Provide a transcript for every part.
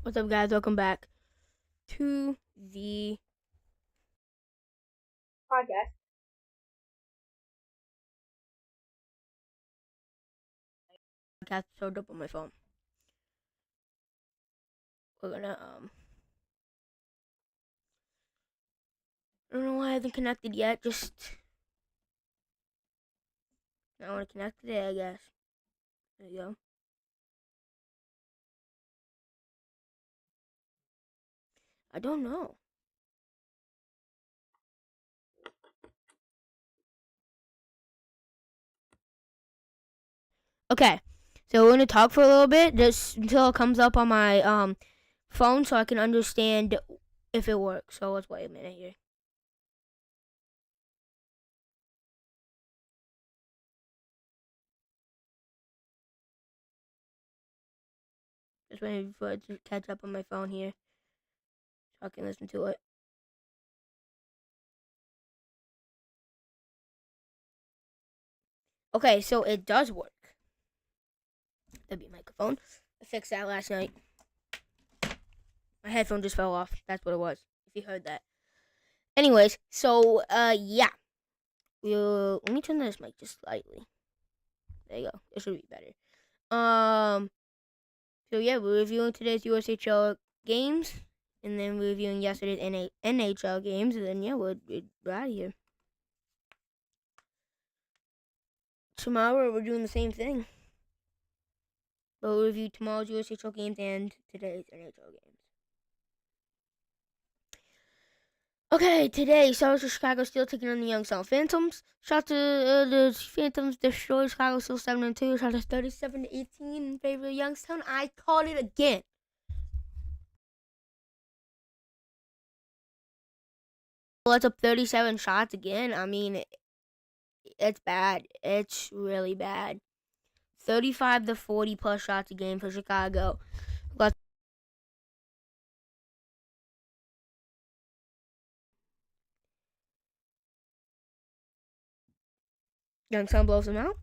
What's up, guys? Welcome back to the podcast. Podcast showed up on my phone. We're gonna I don't know why I haven't connected yet. Just I want to connect today, I guess. There you go. I don't know. Okay, so we're gonna talk for a little bit, just until it comes up on my phone, so I can understand if it works. So let's wait a minute here. Just waiting for it to catch up on my phone here, so I can listen to it. Okay, so it does work. That'd be a microphone. I fixed that last night. My headphone just fell off. That's what it was. If you heard that. Anyways, so yeah. Let me turn this mic just slightly. There you go. This should be better. So yeah, we're reviewing today's USHL games, and then we're reviewing yesterday's NHL games, and then yeah, we're out of here. Tomorrow we're doing the same thing. But we'll review tomorrow's USHL games and today's NHL games. Okay, today, Stars of Chicago still taking on the Youngstown Phantoms. Shots to the Phantoms destroy Chicago still 7-2. Shots 37-18 in favor of Youngstown. I called it again. Let's up 37 shots again. I mean, it's bad. It's really bad. 35 to 40 plus shots a game for Chicago. Youngstown blows them out.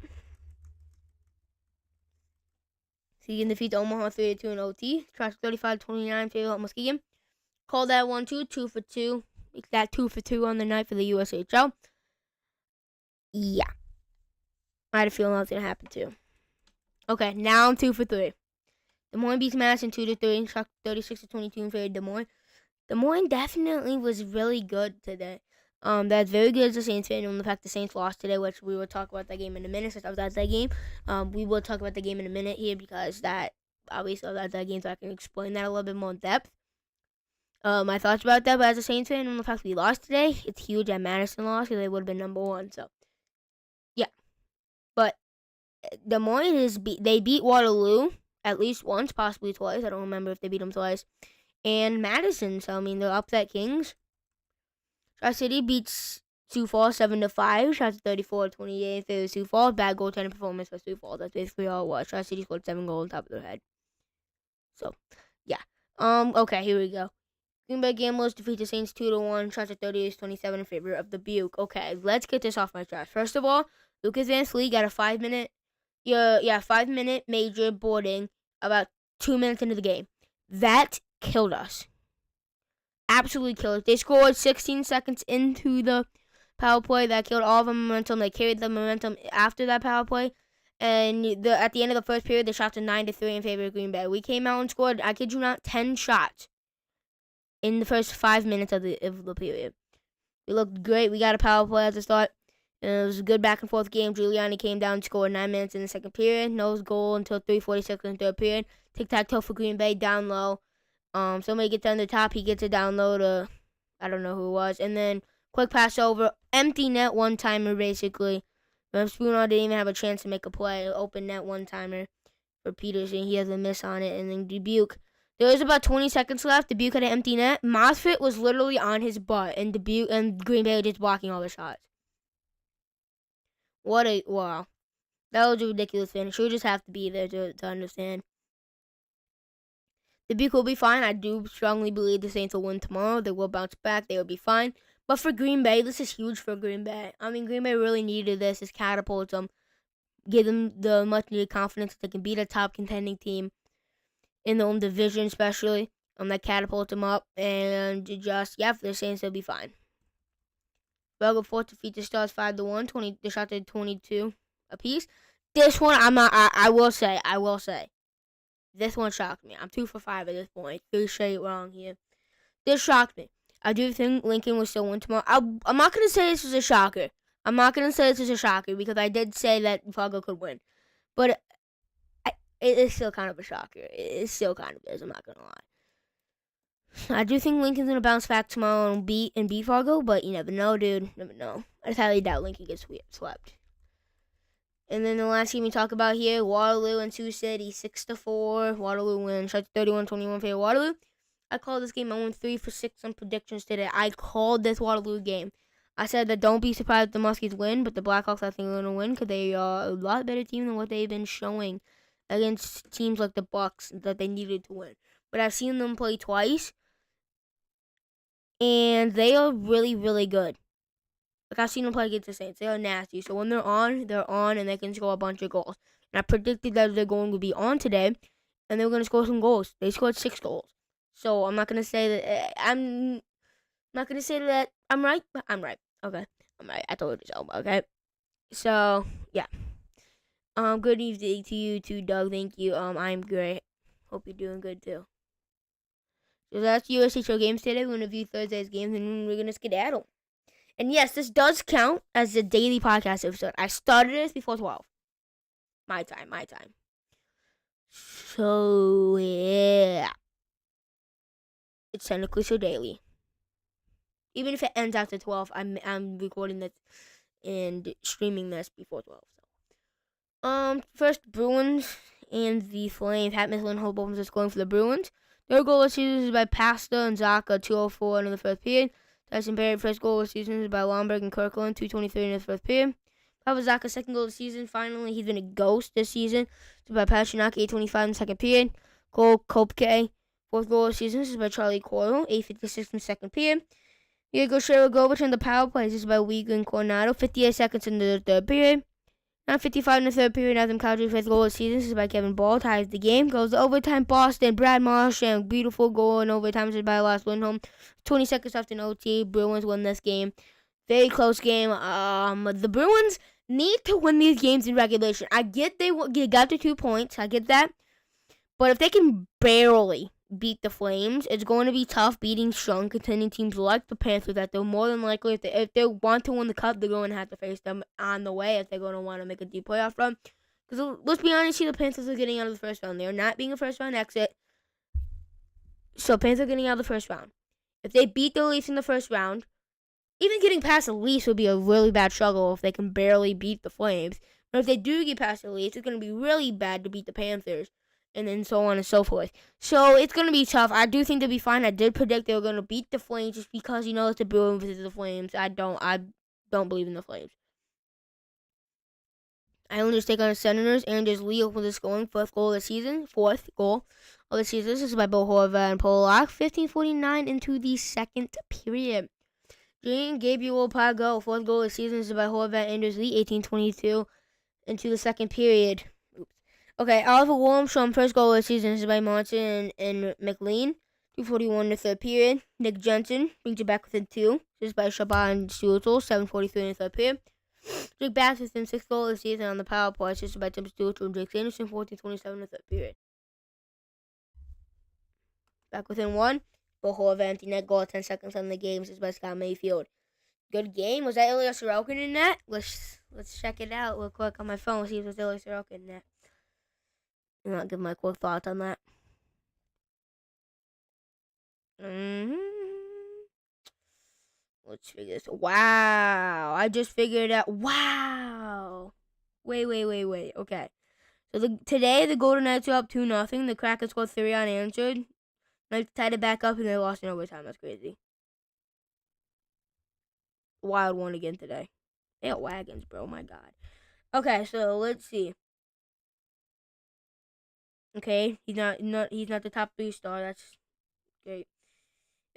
So you can defeat Omaha 3-2 in OT. Trash 35-29 favor of Muskegon. Call that 1-2, 2 for 2. Make that 2 for 2 on the night for the USHL. Yeah. I had a feeling that was going to happen too. Okay, now I'm 2 for 3. Des Moines beats Madison 2-3. Shock 36-22 in favor of Des Moines. Des Moines definitely was really good today. That's very good as a Saints fan. And the fact the Saints lost today, which we will talk about that game in a minute. Since I was at that game, we will talk about the game in a minute here because that obviously I was at that game, so I can explain that a little bit more in depth. My thoughts about that, but as a Saints fan, and the fact we lost today, it's huge that Madison lost because they would have been number 1. So, yeah. But Des Moines they beat Waterloo at least once, possibly twice. I don't remember if they beat them twice. And Madison, so I mean they're upset Kings. Tri-City beats Sioux Falls 7-5. Shots 34-28 in favor of Sioux Falls. Bad goaltending performance for Sioux Falls. That's basically all it was. Tri-City scored 7 goals on top of their head. So, yeah. Okay, here we go. Green Bay Gamblers defeat the Saints 2-1. Shots at 38-27 in favor of the Buke. Okay, let's get this off my chest. First of all, Lucas Van Fleet got a 5-minute, 5-minute major boarding about 2 minutes into the game. That killed us. Absolutely killed us. They scored 16 seconds into the power play. That killed all of the momentum. They carried the momentum after that power play. And at the end of the first period, the shots were 9-3 in favor of Green Bay. We came out and scored, I kid you not, 10 shots in the first 5 minutes of the period. We looked great. We got a power play at the start. And it was a good back and forth game. Giuliani came down and scored 9 minutes in the second period. No goal until 3:46 in the third period. Tic-tac-toe for Green Bay, down low. Somebody gets on the top. He gets it down low to, I don't know who it was. And then quick pass over. Empty net one-timer, basically. Spooner didn't even have a chance to make a play. Open net one-timer for Peterson. He has a miss on it. And then Dubuque. There was about 20 seconds left. Dubuque had an empty net. Mosfett was literally on his butt. And Dubuque and Green Bay were just blocking all the shots. Wow. That was a ridiculous finish. You just have to be there to understand. Dubuque will be fine. I do strongly believe the Saints will win tomorrow. They will bounce back. They will be fine. But for Green Bay, this is huge for Green Bay. I mean, Green Bay really needed this. This catapults them. Give them the much-needed confidence that they can beat a top contending team. in their own division, especially. That catapult them up, and just for the Saints, they'll be fine. Fargo forced defeat the Stars 5-1. The shots at 22 apiece. This one, I'm not. I will say, this one shocked me. I'm 2 for 5 at this point. 3 straight wrong here. This shocked me. I do think Lincoln will still win tomorrow. I'm not gonna say this is a shocker. Because I did say that Fargo could win, but it is still kind of a shocker. It still kind of is. I'm not gonna lie. I do think Lincoln's gonna bounce back tomorrow and beat Fargo, but you never know, dude. Never know. I highly doubt Lincoln gets swept. And then the last game we talk about here, Waterloo and Sioux City, 6-4. Waterloo wins. Shots 31-21 for Waterloo. I called this game. I went 3 for 6 on predictions today. I called this Waterloo game. I said that don't be surprised if the Muskies win, but the Blackhawks I think are gonna win because they are a lot better team than what they've been showing against teams like the Bucks that they needed to win. But I've seen them play twice, and they are really, really good. Like, I've seen them play against the Saints. They are nasty. So when they're on, and they can score a bunch of goals. And I predicted that they're going to be on today, and they were going to score some goals. They scored 6 goals. So I'm not going to say that I'm right, but I'm right. Okay, I'm right. I told you so. Okay. So yeah. Good evening to you too, Doug. Thank you. I'm great. Hope you're doing good too. So that's USHL games today. We're gonna view Thursday's games, and we're gonna skedaddle. And yes, this does count as a daily podcast episode. I started this before 12. My time. So, yeah. It's technically so daily. Even if it ends after 12, I'm recording this and streaming this before 12. So. First, Bruins and the Flames. Pat Missler and Hope is scoring for the Bruins. Their goal this season is by Pasta and Zaka, 2:04 in the first period. Tyson Perry, first goal of the season is by Lomberg and Kirkland, 2:23 in the first period. Pavel Zacha's second goal of the season, finally, he's been a ghost this season. It's by Pastrnak, 8:25 in the second period. Cole Kopke, fourth goal of the season, this is by Charlie Coyle, 8:56 in the second period. Diego Sharagovich in the power play, this is by Wiegand Coronado, 58 seconds in the third period. 9:55 in the third period, Adam Cowdrey's fifth goal of the season, this is by Kevin Ball, ties the game. Goes to overtime, Boston, Brad Marchand, beautiful goal in overtime, this is by Lars Lindholm. 20 seconds left in OT, Bruins win this game. Very close game. The Bruins need to win these games in regulation. I get they got the 2 points, I get that. But if they can barely beat the Flames, it's going to be tough beating strong contending teams like the Panthers that they're more than likely, if they want to win the Cup, they're going to have to face them on the way if they're going to want to make a deep playoff run. Because let's be honest here, the Panthers are getting out of the first round. They're not being a first round exit. So Panthers are getting out of the first round. If they beat the Leafs in the first round, even getting past the Leafs would be a really bad struggle if they can barely beat the Flames. But if they do get past the Leafs, it's going to be really bad to beat the Panthers. And then so on and so forth. So it's going to be tough. I do think they'll be fine. I did predict they were going to beat the Flames just because, it's the Bruins versus the Flames. I don't believe in the Flames. Islanders take on the Senators. Anders Lee opens the scoring. Fourth goal of the season. This is by Bo Horvat and Polak. 15:49 into the second period. Gabriel Pago. Fourth goal of the season. This is by Horvat and Anders Lee. 18:22 into the second period. Okay, Oliver Warmstrom, first goal of the season. This is by Monson and McLean. 2:41 in the third period. Nick Jensen brings it back within 2. This is by Shabbat and Stuartle. 7:43 in the third period. Jake Bass within 6 goals of the season on the power play. This is by Tim Stuartle and Jake Sanderson. 14:27 in the third period. Back within 1. Bo Horvat empty net goal at 10 seconds on the game. This is by Scott Mayfield. Good game. Was that Ilya Sorokin in that? Let's check it out real quick on my phone. See if it was Ilya Sorokin in that. And I'll give my quick thoughts on that. Let's figure this out. Wow. I just figured out. Wow. Wait. Okay. So today the Golden Knights are up 2-0. The Kraken scored 3 unanswered. Knights tied it back up and they lost in overtime. That's crazy. Wild one again today. They got wagons, bro. My God. Okay, so let's see. Okay, he's not the top 3 star. That's great.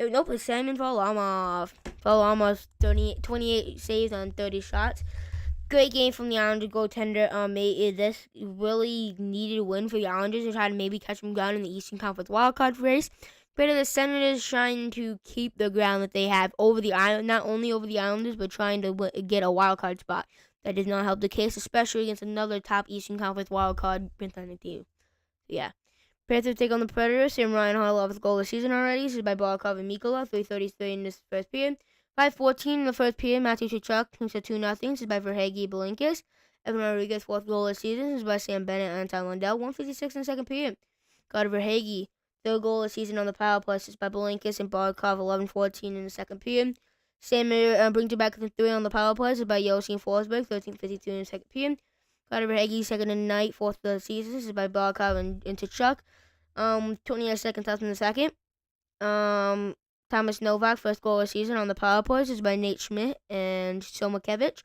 Nope, it's Simon Varlamov. Varlamov's 28 saves on 30 shots. great game from the Islanders goaltender. Made this really needed win for the Islanders to try to maybe catch them down in the Eastern Conference wildcard race. But the Senators trying to keep the ground that they have over the Island, not only over the Islanders, but trying to get a wildcard spot. That did not help the case, especially against another top Eastern Conference wildcard contending team. Yeah. Panthers take on the Predators. Sam Ryan Harloff's goal of the season already. This is by Barkov and Mikula. 3:33 in this first period. 5:14 in the first period. Matthew Tkachuk takes a 2-0. This is by Verhaeghe Belinkis. Evan Rodriguez, 4th goal of the season. This is by Sam Bennett and Anton Lundell. 1:56 in the second period. Got Verhaeghe. 3rd goal of the season on the power play. This is by Belinkis and Barkov. 11:14 in the second period. Sam brings it back to 3 on the power play. This is by Yossi and Forsberg. 13:52 in the second period. Got Verhaeghe, 2nd in the night. 4th of the season. This is by Barkov and Tkachuk. 28 seconds left in the second. Thomas Novak, 1st goal of the season on the power play. This is by Nate Schmidt and Somakevich.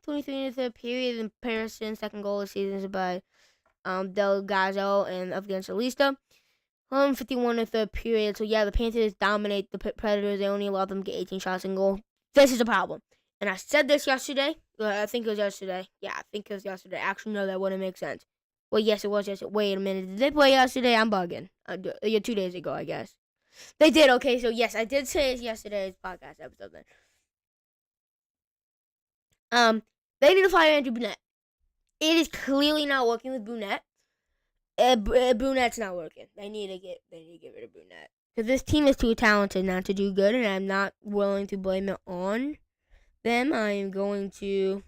23 in the 3rd period. In Patterson, 2nd goal of the season is by Delgado and Evangelista. 11:51 in the 3rd period. So yeah, the Panthers dominate the Predators. They only allow them to get 18 shots in goal. This is a problem. And I said this yesterday. I think it was yesterday. Yeah, I think it was yesterday. Actually, no, that wouldn't make sense. Well, yes, it was yesterday. Wait a minute. Did they play yesterday? I'm bugging. 2 days ago, I guess. They did. Okay, so yes, I did say it's yesterday's podcast episode then. They need to fire Andrew Brunette. It is clearly not working with Brunette. Brunette's not working. They need to get rid of Brunette. Because this team is too talented not to do good, and I'm not willing to blame it on them. I am going to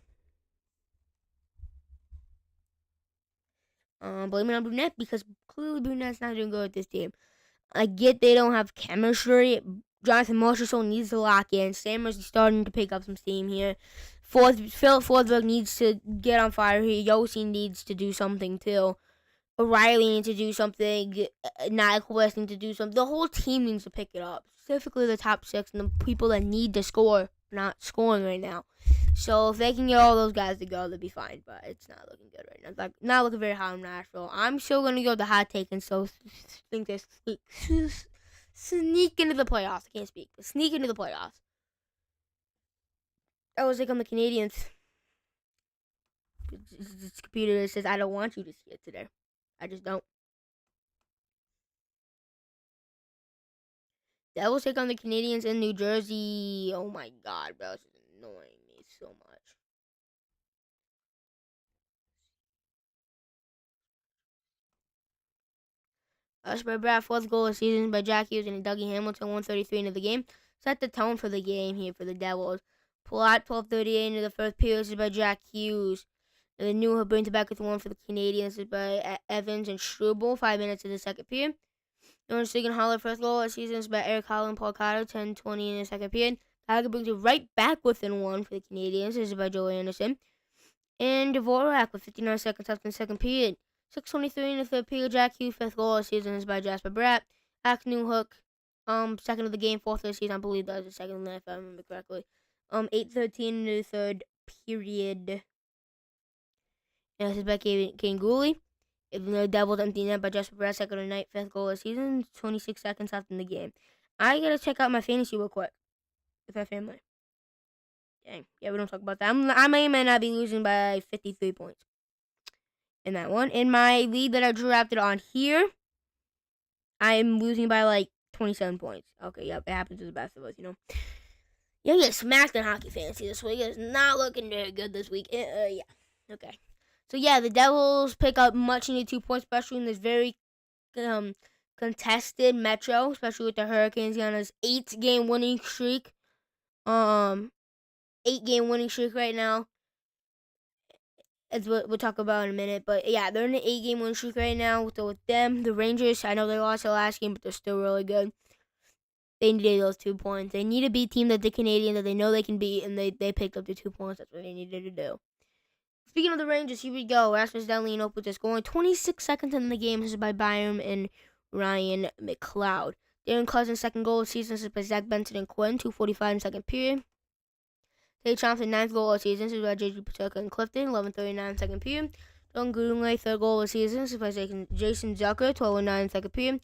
blame it on Brunette because clearly Brunette's not doing good with this team. I get they don't have chemistry. Jonathan Marchessault needs to lock in. Stammer's starting to pick up some steam here. Philip Forsberg needs to get on fire here. Yossi needs to do something too. O'Reilly needs to do something. Nyquist needs to do something. The whole team needs to pick it up. Specifically the top 6 and the people that need to score are not scoring right now. So if they can get all those guys to go, they'll be fine. But it's not looking good right now. It's like not looking very hot in Nashville. I'm still gonna go with the hot take and so think they sneak into the playoffs. I can't speak, but sneak into the playoffs. I was like on the Canadians. This computer says I don't want you to see it today. I just don't. Devils take on the Canadians in New Jersey. Oh my god, bro. This is annoying me so much. By Brad, 4th goal of the season by Jack Hughes and Dougie Hamilton, 1:33 into the game. Set the tone for the game here for the Devils. Plot, 12:38 into the first period. This is by Jack Hughes. And the new brings it back with 1 for the Canadians. This is by Evans and Struble, 5 minutes in the second period. Norris Siegenthaler, 1st goal of the season is by Eric Hall and Paul Cotter, 10:20 in the second period. Gallagher brings it right back within 1 for the Canadians. This is by Joey Anderson. And Dvorak with 59 seconds left in the second period. 6:23 in the 3rd period. Jack Hughes, 5th goal of the season is by Jasper Bratt. Alex Newhook, 2nd of the game, 4th of the season. I believe that was the 2nd of the night, if I remember correctly. 8:13 in the 3rd period. And this is by Kane Gooley. The Devils empty net by Jasper Bratt, 2nd of the night, 5th goal of the season. 26 seconds left in the game. I gotta check out my fantasy real quick. With my family. Dang. Yeah, we don't talk about that. I may not be losing by 53 points. In that one. In my league that I drafted on here, I am losing by like 27 points. Okay, yep, it happens to the best of us, you know. Yeah, get smacked in hockey fantasy this week. It's not looking very good this week. Yeah. Okay. So yeah, the Devils pick up much needed 2 points, especially in this very contested Metro, especially with the Hurricanes on this 8-game winning streak. 8-game winning streak right now. That's what we'll talk about in a minute. But yeah, they're in an 8-game winning streak right now. So with them, the Rangers, I know they lost the last game, but they're still really good. They needed those 2 points. They need to beat a team that the Canadians that they know they can beat, and they picked up the 2 points. That's what they needed to do. Speaking of the Rangers, here we go. Rasmus Dahlin opened the scoring. 26 seconds in the game. This is by Byram and Ryan McLeod. Darren Cousins' 2nd goal of the season. This is by Zach Benson and Quinn. 2:45 in the 2nd period. Tage Thompson, 9th goal of the season. This is by J.G. Patuka and Clifton. 11:39 in the 2nd period. Don Greenway, 3rd goal of the season. This is by Jason Zucker. 12:09 in the 2nd period.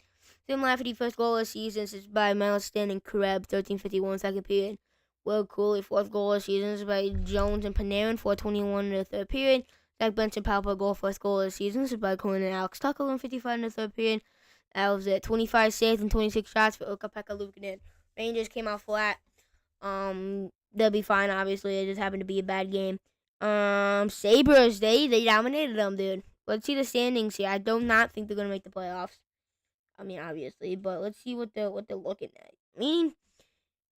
Tim Lafferty, 1st goal of the season. This is by Miles Stan and Krebs. 13:51 in the 2nd period. Will Cooley, 4th goal of the season by Jones and Panarin, 4:21 in the third period. Zach Benson, power play goal, 1st goal of the season by Cohen and Alex Tucker, 1:55 in the third period. That was it. 25 saves and 26 shots for Ukko-Pekka Luukkonen. Rangers came out flat. They'll be fine, obviously. It just happened to be a bad game. Sabres, they dominated them, dude. Let's see the standings here. I do not think they're gonna make the playoffs. I mean, obviously, but let's see what they're looking at. I mean,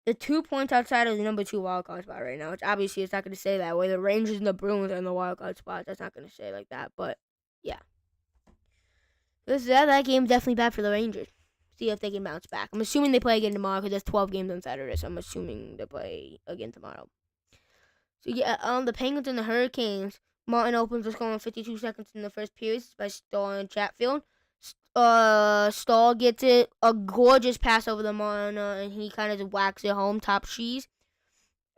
the 2 points outside of the number 2 wildcard spot right now, which obviously it's not going to say that way. The Rangers and the Bruins are in the wildcard spot. That's not going to say like that, but yeah. That game's definitely bad for the Rangers. See if they can bounce back. I'm assuming they play again tomorrow because there's 12 games on Saturday, so I'm assuming they play again tomorrow. So yeah, the Penguins and the Hurricanes. Martin opens the score in 52 seconds in the first period by Stahl and Chatfield. Stahl gets it, a gorgeous pass over the Martin, and he kind of whacks it home, top cheese.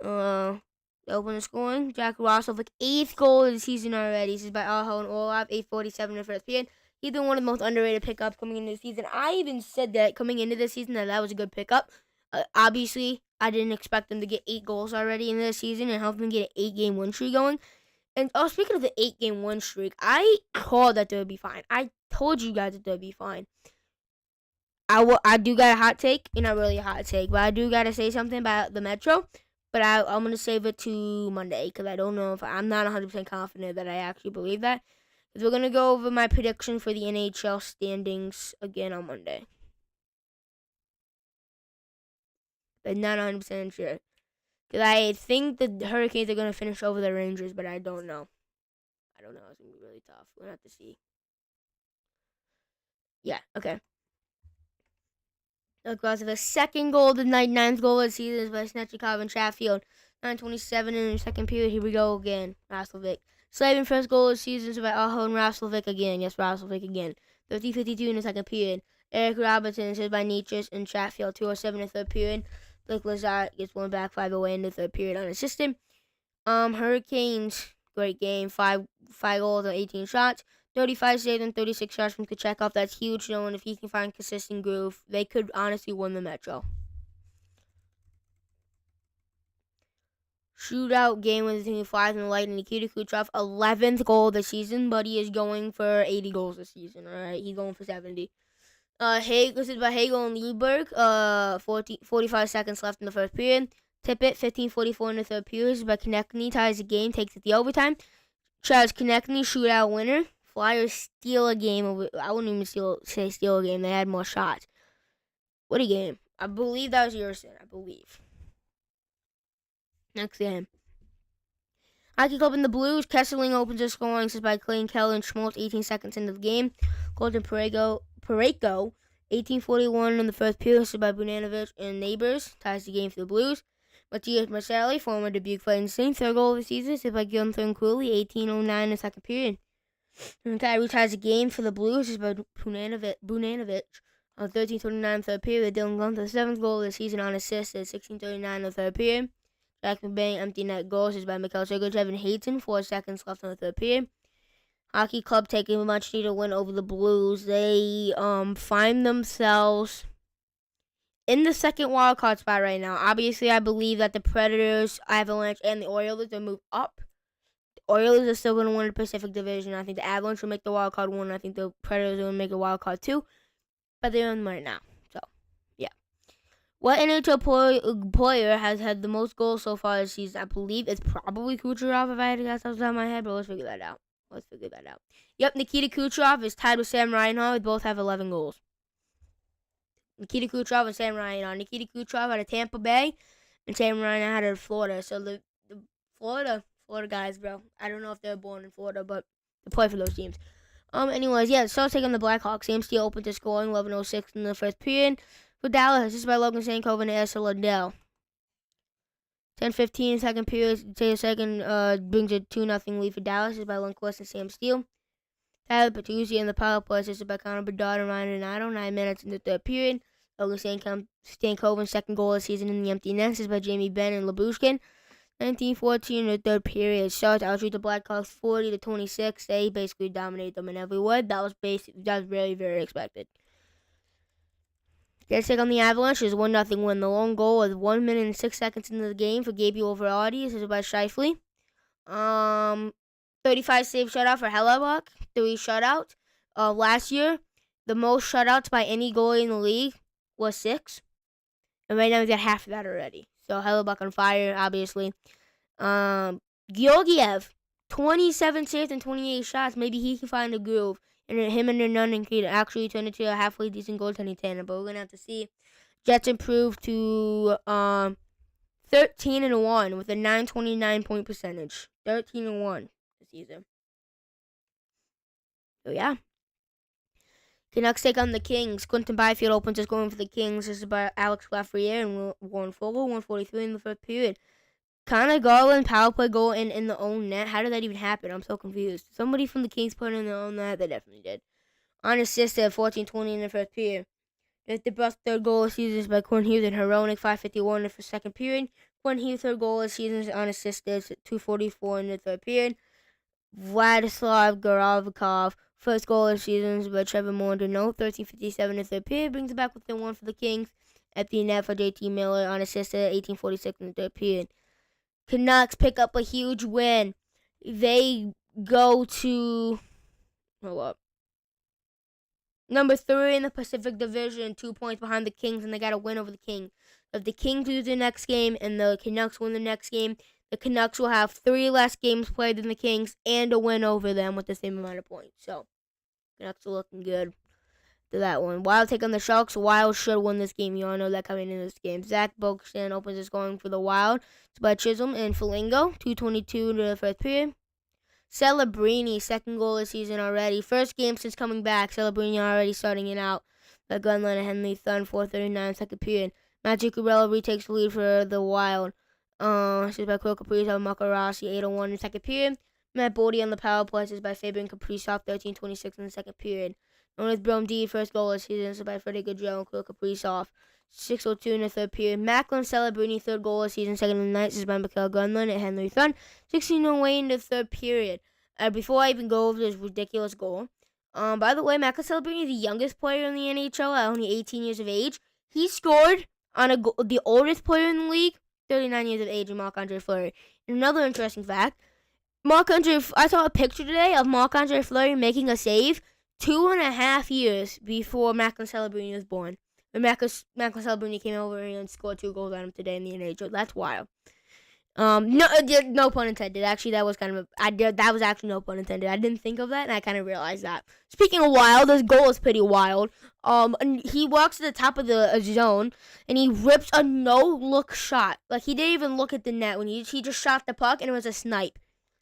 They open the scoring. Jack Roslovic, 8th goal of the season already. This is by Aho and Orlov, 8:47 in the first period. He's been one of the most underrated pickups coming into the season. I even said that coming into the season that was a good pickup. Obviously, I didn't expect them to get 8 goals already in this season and help them get an 8-game win streak going. And speaking of the 8-game win streak, I called that they would be fine. I told you guys that they would be fine. I do got a hot take, not really a hot take, but I do got to say something about the Metro. But I'm going to save it to Monday because I don't know if I'm not 100% confident that I actually believe that. Because we're going to go over my prediction for the NHL standings again on Monday. But not 100% sure. Because I think the Hurricanes are going to finish over the Rangers, but I don't know. It's going to be really tough. We're going to have to see. Yeah, okay. Across the 2nd goal of the night, 9th goal of the season is by Snetchikov and Chatfield. 9:27 in the second period. Here we go again. Roslovic. Slavin, 1st goal of the season is by Aho and Roslovic again. Yes, Roslovic again. 50-52 in the second period. Eric Robertson is by Nichus and Chatfield. 2:07 in the third period. Blake Lazar gets one back, 5 away in the third period unassisted. Hurricanes, great game. 5 goals and 18 shots. 35 saves and 36 shots from Kochetkov. That's huge, knowing if he can find consistent groove, they could honestly win the Metro. Shootout game with the team Flyers and the Lightning. Nikita Kucherov, 11th goal of the season, but he is going for 80 goals this season. All right, he's going for 70. This is by Hagel and Lieberg. 45 seconds left in the first period. Tippett, 15:44 in the third period. This is by Konechny, ties the game, takes it the overtime. Travis Konechny, shootout winner. Flyers steal a game. I wouldn't even say steal a game. They had more shots. What a game. I believe that was Yerson. I believe. Next game. Hockey Club in the Blues. Kesseling opens the scoring. This is by Clayton Keller and Schmaltz, 18 seconds into the game. Golden Pareko, 18:41 in the first period. This is by Bunanovich and Neighbors. Ties the game for the Blues. Matthias Marcelli, former Dubuque Fighting Saints, 3rd goal of the season. This is by Gunther and Cooley, 18:09 in the second period. And Kyrie ties the game for the Blues. This is by Bunanovich. On 13:29 third period. Dylan Gunther, 7th goal of the season on assist at 16:39 in the third period. Jack McBain, empty net goals is by Mikhail Sergachev and Hayton. 4 seconds left in the third period. Hockey Club taking a much needed win over the Blues. They find themselves in the second wild card spot right now. Obviously, I believe that the Predators, Avalanche, and the Oilers will move up. The Oilers are still going to win the Pacific Division. I think the Avalanche will make the wild card 1. I think the Predators will make a wild card 2. But they're in right now. So, yeah. What NHL player has had the most goals so far this season? I believe it's probably Kucherov, if I had to guess off the top of my head, but let's figure that out. Yep, Nikita Kucherov is tied with Sam Reinhart. They both have 11 goals. Nikita Kucherov and Sam Reinhart. Nikita Kucherov out of Tampa Bay, and Sam Reinhart out of Florida. So the Florida guys, bro. I don't know if they're born in Florida, but they play for those teams. Anyways, yeah, the Stars taking the Blackhawks. Sam Steele opened to scoring, 11:06 in the first period. For Dallas, this is by Logan Stankoven and Esa Lundell. 10:15 second period. Say a second brings a 2-0 lead for Dallas. This is by Lundqvist and Sam Steele. Tyler Patuzzi and the power play. This is by Connor Bedard and Ryan Donato. 9 minutes in the third period. Logan Stankoven's 2nd goal of the season in the empty net. This is by Jamie Benn and Labushkin. 19:14 in the third period. Stars outshoot the Blackhawks 40-26. They basically dominate them in every way. That was really very expected. Let's take on the Avalanche. Is 1-0 win. The lone goal was 1 minute and 6 seconds into the game for Gabriel Verardi. This is by Scheifele. 35 save shutout for Hellebuck. 3 shutouts. Last year, the most shutouts by any goalie in the league was 6. And right now he's got half of that already. So Hellebuck on fire, obviously. Georgiev, 27 saves and 28 shots. Maybe he can find a groove. And him and Nunn could actually turn into a halfway decent goaltending tandem. But we're going to have to see. Jets improved to 13-1 with a 929 point percentage. 13-1 this season. So yeah. Canucks take on the Kings. Quinton Byfield opens his scoring for the Kings. This is by Alex Lafreniere and Warren Fogle. 143 in the first period. Connor Garland power play goal in the own net. How did that even happen? I'm so confused. Somebody from the Kings put in their own net. They definitely did. Unassisted, 14-20 in the first period. The best third goal of the season is by Quinn Hughes and Hronek, 5:51 in the second period. Quinn Hughes' third goal of the season is unassisted, 2:44 in the third period. Vladislav Garavkov, first goal of the season is by Trevor Mondino, 13:57 in the third period. Brings it back within 1 for the Kings. Empty net for JT Miller, unassisted, 18:46 in the third period. Canucks pick up a huge win. They go to number 3 in the Pacific Division, 2 points behind the Kings, and they got a win over the Kings. If the Kings lose the next game and the Canucks win the next game, the Canucks will have 3 less games played than the Kings and a win over them with the same amount of points. So, Canucks are looking good to that one. Wild take on the Sharks. Wild should win this game. You all know that coming into this game. Zach Bogosian opens his scoring for the Wild. It's by Chisholm and Foligno. 2:22 into the first period. Celebrini, second goal of the season already. First game since coming back. Celebrini already starting it out. By Glenn and Henry Thun, 4:39 second period. Matt Zuccarello retakes the lead for the Wild. This is by Kirill Kaprizov and Marco Rossi, 8:01 in the second period. Matt Bodie on the power play. This is by Fabian Kaprizov, 13:26 in the second period. Known as Brome D, first goal of the season. This is by Freddie Gaudreau and Kirill Kaprizov. 6:02 in the third period. Macklin Celebrini, third goal of the season, second of the night. This is by Mikael Granlund and Henry Thun. 16:08 in the third period. Before I even go over this ridiculous goal, by the way, Macklin Celebrini is the youngest player in the NHL at only 18 years of age. He scored on the oldest player in the league, 39 years of age, in Marc-Andre Fleury. And another interesting fact, I saw a picture today of Marc-Andre Fleury making a save 2.5 years before Macklin Celebrini was born. And Macklin Celebrini came over and scored 2 goals on him today in the NHL. That's wild. No pun intended. Actually, that was that was actually no pun intended. I didn't think of that, and I kind of realized that. Speaking of wild, this goal is pretty wild. And he walks to the top of the zone, and he rips a no-look shot. Like, he didn't even look at the net when he just shot the puck, and it was a snipe.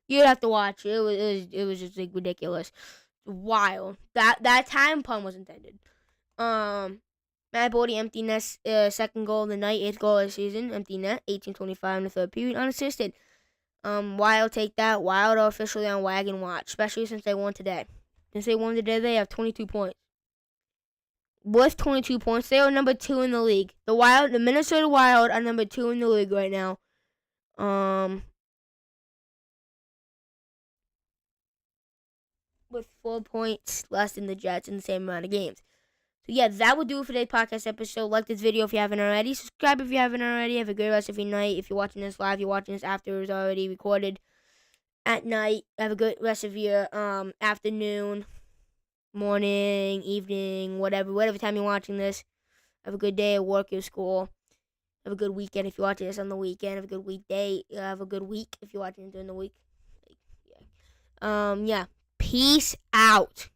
You'd have to watch it. It was just like ridiculous, wild. That time pun was intended. Matt Bodie, empty net, second goal of the night, 8th goal of the season, empty net, 18:25 in the third period, unassisted. Wild take that. Wild are officially on wagon watch, especially since they won today. Since they won today, they have 22 points. With 22 points, they are number 2 in the league. The Minnesota Wild are number 2 in the league right now. With 4 points less than the Jets in the same amount of games. So yeah, that will do it for today's podcast episode. Like this video if you haven't already. Subscribe if you haven't already. Have a great rest of your night. If you're watching this live, you're watching this after it was already recorded at night. Have a good rest of your afternoon, morning, evening, whatever time you're watching this. Have a good day at work or school. Have a good weekend if you're watching this on the weekend. Have a good weekday. Have a good week if you're watching it during the week. Yeah. Peace out.